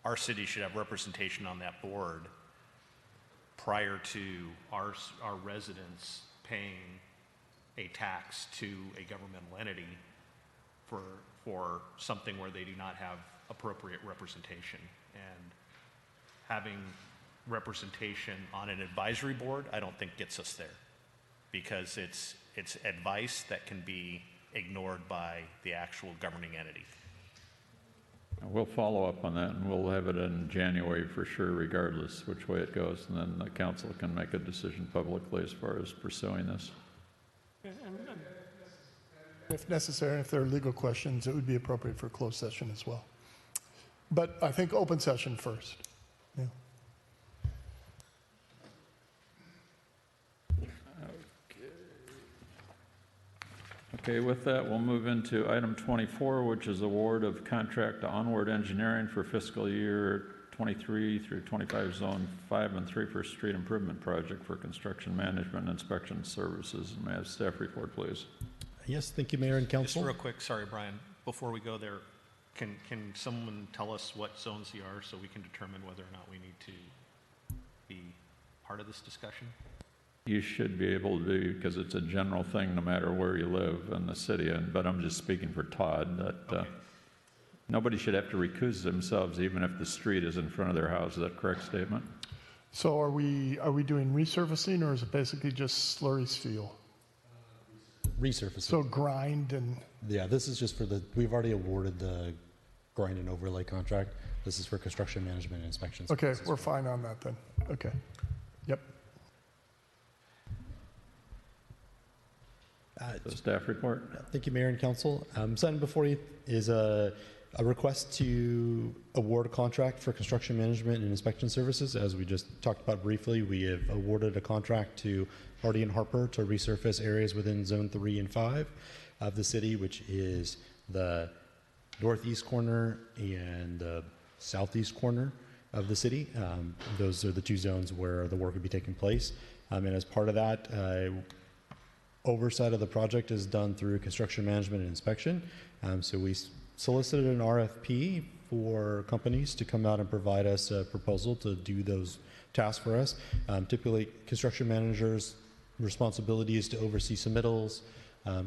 Our city should have representation on that board prior to our residents paying a tax to a governmental entity for something where they do not have appropriate representation. And having representation on an advisory board, I don't think gets us there, because it's advice that can be ignored by the actual governing entity. We'll follow up on that, and we'll have it in January for sure, regardless which way it goes, and then the council can make a decision publicly as far as pursuing this. If necessary, and if there are legal questions, it would be appropriate for a closed session as well. But I think open session first. Yeah. Okay, with that, we'll move into item 24, which is award of contract to Onward Engineering for fiscal year 23 through 25 Zone 5 and 3 First Street Improvement Project for construction management and inspection services. And may I have staff report, please? Yes, thank you, Mayor and Council. Just real quick, sorry, Brian, before we go there, can someone tell us what zones they are so we can determine whether or not we need to be part of this discussion? You should be able to do, because it's a general thing no matter where you live in the city, but I'm just speaking for Todd, that Okay. Nobody should have to recuse themselves even if the street is in front of their house. Is that a correct statement? So are we doing resurfacing, or is it basically just slurry seal? Resurfacing. So grind and... Yeah, this is just we've already awarded the grind and overlay contract. This is for construction management and inspection. Okay, we're fine on that then. Okay. Yep. The staff report? Thank you, Mayor and Council. Signed before you is a request to award a contract for construction management and inspection services. As we just talked about briefly, we have awarded a contract to Hardy and Harper to resurface areas within Zone 3 and 5 of the city, which is the northeast corner and the southeast corner of the city. Those are the two zones where the work would be taking place. And as part of that, oversight of the project is done through construction management and inspection. So we solicited an RFP for companies to come out and provide us a proposal to do those tasks for us. Typically, construction managers' responsibility is to oversee submittals,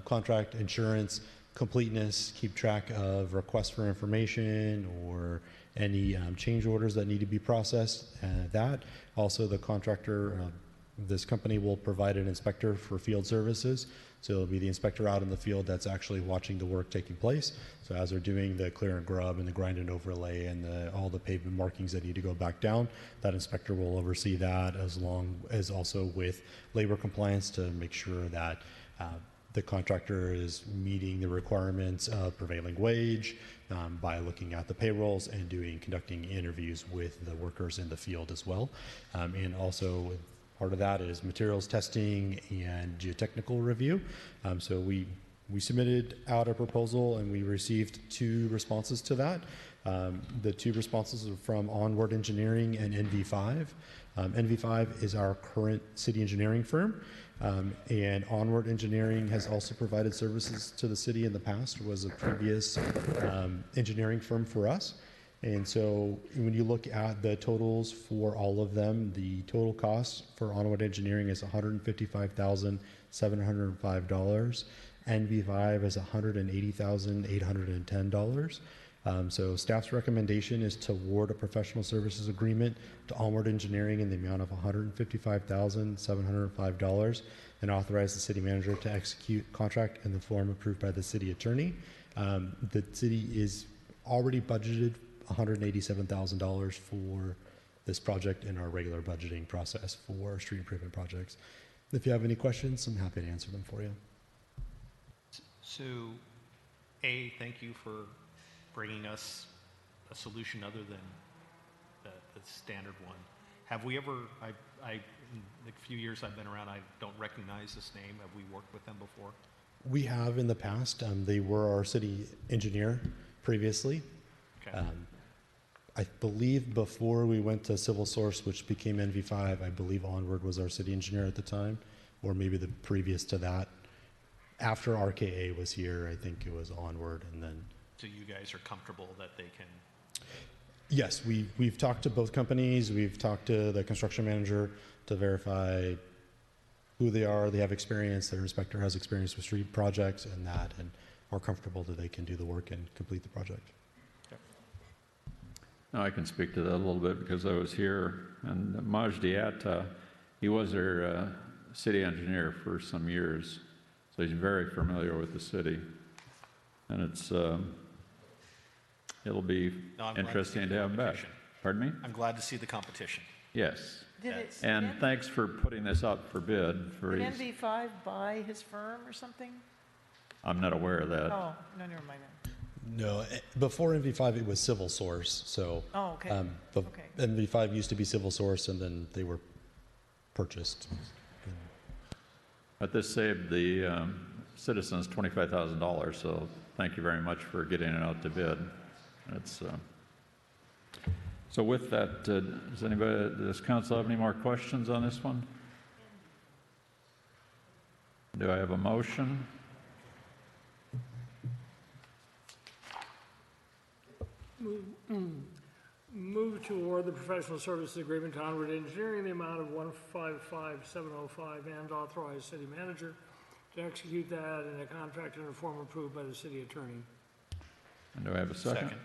contract insurance, completeness, keep track of requests for information or any change orders that need to be processed. That also, the contractor, this company will provide an inspector for field services. So it'll be the inspector out in the field that's actually watching the work taking place. So as they're doing the clear and grub and the grind and overlay and all the pavement markings that need to go back down, that inspector will oversee that, as long as also with labor compliance to make sure that the contractor is meeting the requirements of prevailing wage by looking at the payrolls and conducting interviews with the workers in the field as well. And also part of that is materials testing and geotechnical review. So we submitted out a proposal and we received 2 responses to that. The 2 responses are from Onward Engineering and NV5. NV5 is our current city engineering firm, and Onward Engineering has also provided services to the city in the past, was a previous engineering firm for us. And so when you look at the totals for all of them, the total cost for Onward Engineering is $155,705. NV5 is $180,810. So staff's recommendation is to award a professional services agreement to Onward Engineering in the amount of $155,705 and authorize the city manager to execute contract in the form approved by the city attorney. The city is already budgeted $187,000 for this project in our regular budgeting process for street improvement projects. If you have any questions, I'm happy to answer them for you. So, thank you for bringing us a solution other than the standard one. Have we ever, in the few years I've been around, I don't recognize this name. Have we worked with them before? We have in the past. They were our city engineer previously. Okay. I believe before we went to Civil Source, which became NV5, I believe Onward was our city engineer at the time, or maybe the previous to that. After RKA was here, I think it was Onward, and then. So you guys are comfortable that they can? Yes, we've talked to both companies. We've talked to the construction manager to verify who they are. They have experience. Their inspector has experience with street projects and that, and are comfortable that they can do the work and complete the project. Now I can speak to that a little bit because I was here, and Majdi Atta, he was our city engineer for some years, so he's very familiar with the city, and it'll be interesting to have him back. Pardon me? I'm glad to see the competition. Yes. Did Thanks for putting this up for bid. Did NV5 buy his firm or something? I'm not aware of that. Oh, no, never mind that. No, before NV5 it was Civil Source. So Oh, okay. Okay. NV5 used to be Civil Source, and then they were purchased. But this saved the citizens $25,000, so thank you very much for getting it out to bid. So with that, does council have any more questions on this one? Do I have a motion? Move to award the professional services agreement to Onward Engineering in the amount of $155,705 and authorize city manager to execute that in a contract in a form approved by the city attorney. And do I have a second?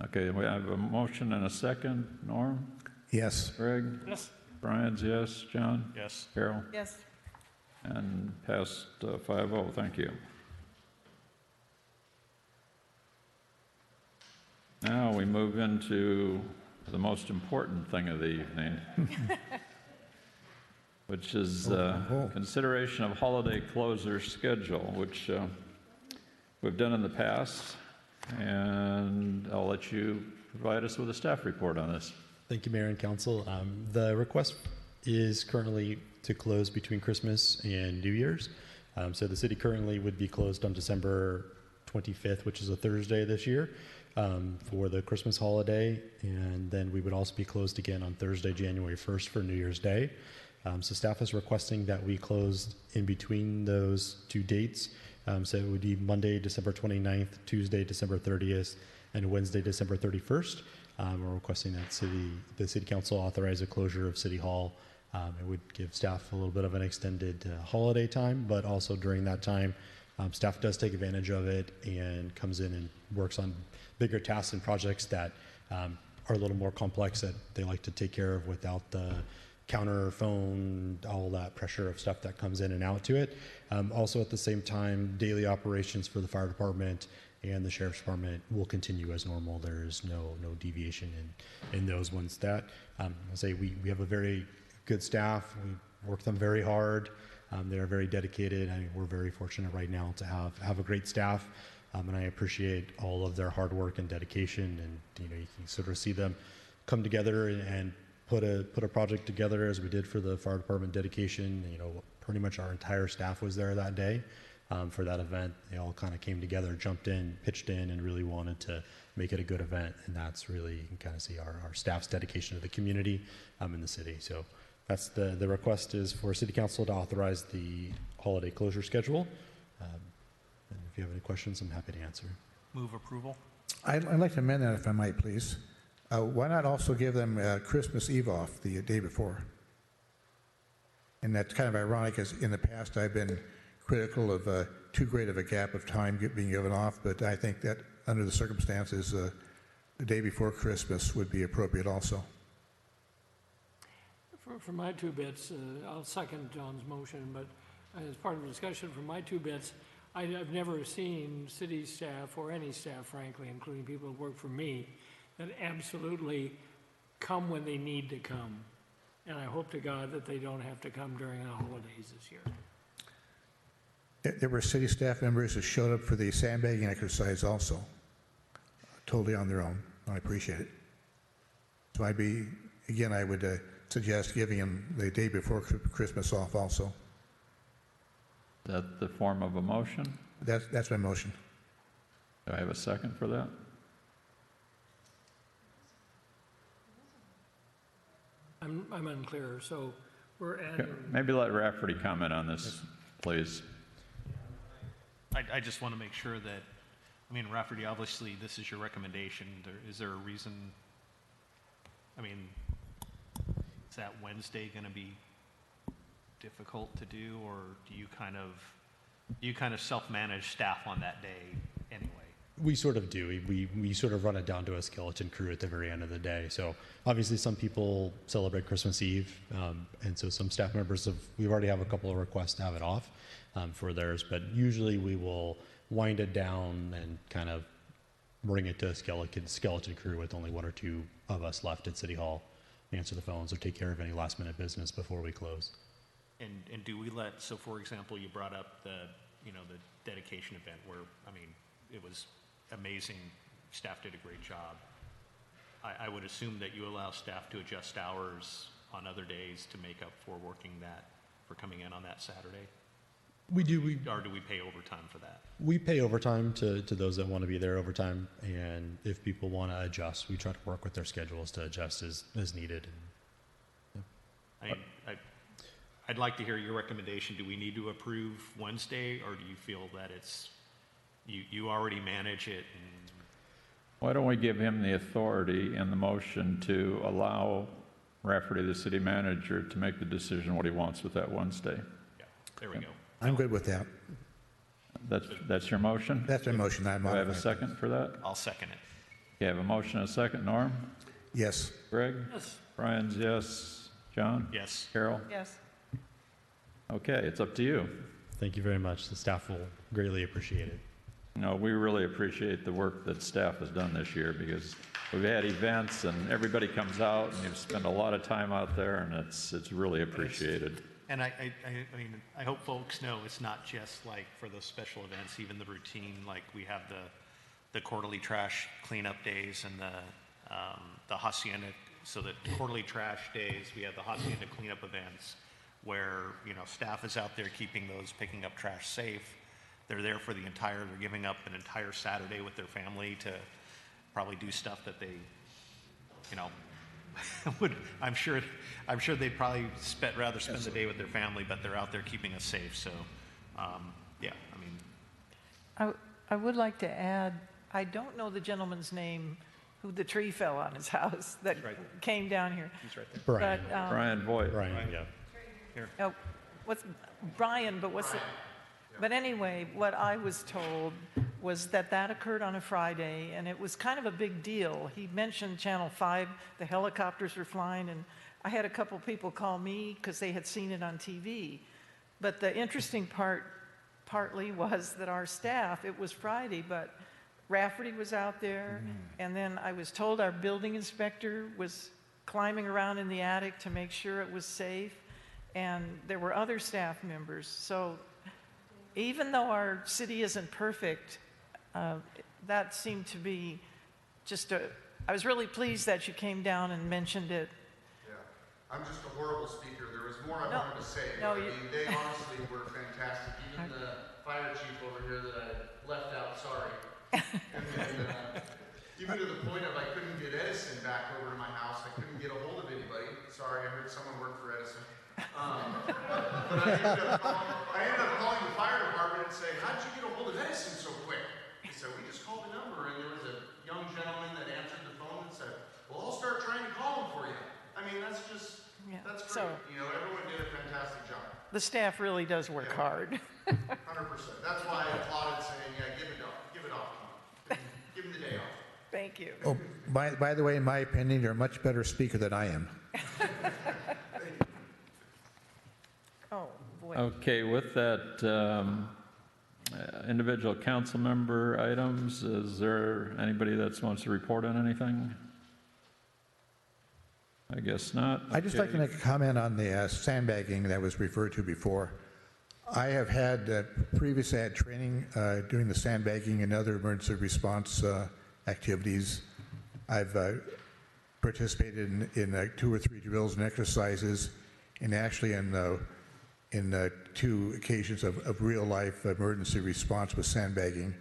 Okay, we have a motion and a second. Norm? Yes. Greg? Yes. Brian's yes. John? Yes. Carol? Yes. And passed 5-0. Thank you. Now we move into the most important thing of the evening, which is consideration of holiday closure schedule, which we've done in the past, and I'll let you provide us with a staff report on this. Thank you, Mayor and Council. The request is currently to close between Christmas and New Year's. So the city currently would be closed on December 25th, which is a Thursday this year, for the Christmas holiday, and then we would also be closed again on Thursday, January 1st for New Year's Day. So staff is requesting that we close in between those 2 dates. So it would be Monday, December 29th, Tuesday, December 30th, and Wednesday, December 31st. We're requesting that the City Council authorize a closure of City Hall. It would give staff a little bit of an extended holiday time, but also during that time, staff does take advantage of it and comes in and works on bigger tasks and projects that are a little more complex that they like to take care of without the counter, phone, all that pressure of stuff that comes in and out to it. Also at the same time, daily operations for the fire department and the sheriff's department will continue as normal. There is no deviation in those ones. That I say we have a very good staff. We work them very hard. They are very dedicated. I mean, we're very fortunate right now to have a great staff, and I appreciate all of their hard work and dedication. And you can sort of see them come together and put a project together as we did for the fire department dedication. Pretty much our entire staff was there that day for that event. They all kind of came together, jumped in, pitched in, and really wanted to make it a good event. And that's really, you can kind of see our staff's dedication to the community in the city. So that's the request is for City Council to authorize the holiday closure schedule. And if you have any questions, I'm happy to answer. Move approval. I'd like to amend that if I might, please. Why not also give them Christmas Eve off the day before? And that's kind of ironic, because in the past I've been critical of too great of a gap of time being given off, but I think that under the circumstances, the day before Christmas would be appropriate also. For my 2 bits, I'll second John's motion, but as part of the discussion, for my 2 bits, I've never seen city staff or any staff, frankly, including people who work for me, that absolutely come when they need to come. And I hope to God that they don't have to come during the holidays this year. There were city staff members who showed up for the sandbagging exercise also, totally on their own. I appreciate it. So I would suggest giving them the day before Christmas off also. Is that the form of a motion? That's my motion. Do I have a second for that? I'm unclear, so we're adding... Maybe let Rafferty comment on this, please. I just want to make sure that, Rafferty, obviously this is your recommendation. Is there a reason, is that Wednesday going to be difficult to do, or do you kind of self-manage staff on that day anyway? We sort of do. We sort of run it down to a skeleton crew at the very end of the day. So obviously some people celebrate Christmas Eve, and so some staff members we already have a couple of requests to have it off for theirs, but usually we will wind it down and kind of bring it to a skeleton crew with only 1 or 2 of us left at City Hall, answer the phones or take care of any last minute business before we close. And do we so for example, you brought up the dedication event where, it was amazing. Staff did a great job. I would assume that you allow staff to adjust hours on other days to make up for coming in on that Saturday? We do. Or do we pay overtime for that? We pay overtime to those that want to be there overtime, and if people want to adjust, we try to work with their schedules to adjust as needed. I'd like to hear your recommendation. Do we need to approve Wednesday, or do you feel that you already manage it? Why don't we give him the authority in the motion to allow Rafferty, the city manager, to make the decision what he wants with that Wednesday? Yeah, there we go. I'm good with that. That's your motion? That's my motion. Do I have a second for that? I'll second it. You have a motion and a second. Norm? Yes. Greg? Yes. Brian's yes. John? Yes. Carol? Yes. Okay, it's up to you. Thank you very much. The staff will greatly appreciate it. No, we really appreciate the work that staff has done this year, because we've had events and everybody comes out and you've spent a lot of time out there, and it's really appreciated. And I hope folks know it's not just like for those special events, even the routine, like we have the quarterly trash cleanup days and the hacienda. So the quarterly trash days, we have the hacienda cleanup events where, staff is out there picking up trash safe. They're there for they're giving up an entire Saturday with their family to probably do stuff that they, I'm sure they'd probably rather spend the day with their family, but they're out there keeping us safe. So, I would like to add, I don't know the gentleman's name who the tree fell on his house that came down here. He's right there. Brian. But, Brian Voigt. Brian, yeah. Here. oh, Brian, but what's it? But anyway, what I was told was that occurred on a Friday, and it was kind of a big deal. He mentioned Channel 5, the helicopters were flying, and I had a couple people call me because they had seen it on TV. But the interesting partly was that our staff, it was Friday, but Rafferty was out there, and then I was told our building inspector was climbing around in the attic to make sure it was safe. and there were other staff members. So even though our city isn't perfect, that seemed to be just I was really pleased that you came down and mentioned it. Yeah, I'm just a horrible speaker. There was more I wanted to say. No, I mean, they honestly were fantastic. Even the fire chief over here that I left out, sorry. And then, even to the point of I couldn't get Edison back over to my house. I couldn't get a hold of anybody. Sorry, I heard someone worked for Edison. But I ended up calling the fire department and saying, how'd you get a hold of Edison so quick? He said, we just called a number, and there was a young gentleman that answered the phone and said, well, I'll start trying to call him for you. I mean, that's just, that's great. So, you know, everyone did a fantastic job. The staff really does work hard. 100%. That's why I applauded saying, yeah, give it off. Give him the day off. Thank you. Oh, by the way, in my opinion, you're a much better speaker than I am. Oh, boy. Okay, with that, individual council member items, is there anybody that wants to report on anything? I guess not. I'd just like to make a comment on the sandbagging that was referred to before. I have had previously had training doing the sandbagging and other emergency response activities. I've participated in 2 or 3 drills and exercises, and actually in 2 occasions of real life emergency response with sandbagging.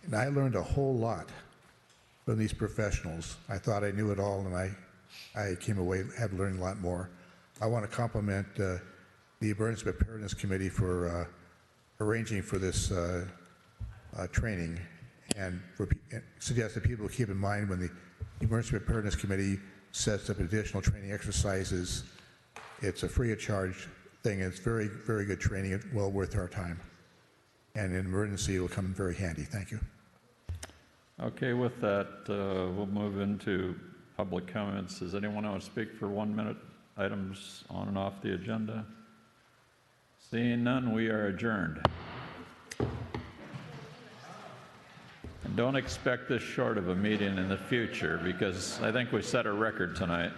And I learned a whole lot from these professionals. I thought I knew it all, and I came away having learned a lot more. I want to compliment the Emergency Preparedness Committee for arranging for this training, and suggest that people keep in mind when the Emergency Preparedness Committee sets up additional training exercises, it's a free of charge thing. It's very, very good training, well worth our time. And in emergency, it will come in very handy. Thank you. Okay, with that, we'll move into public comments. Does anyone want to speak for 1 minute items on and off the agenda? Seeing none, we are adjourned. And don't expect this short of a meeting in the future, because I think we set a record tonight.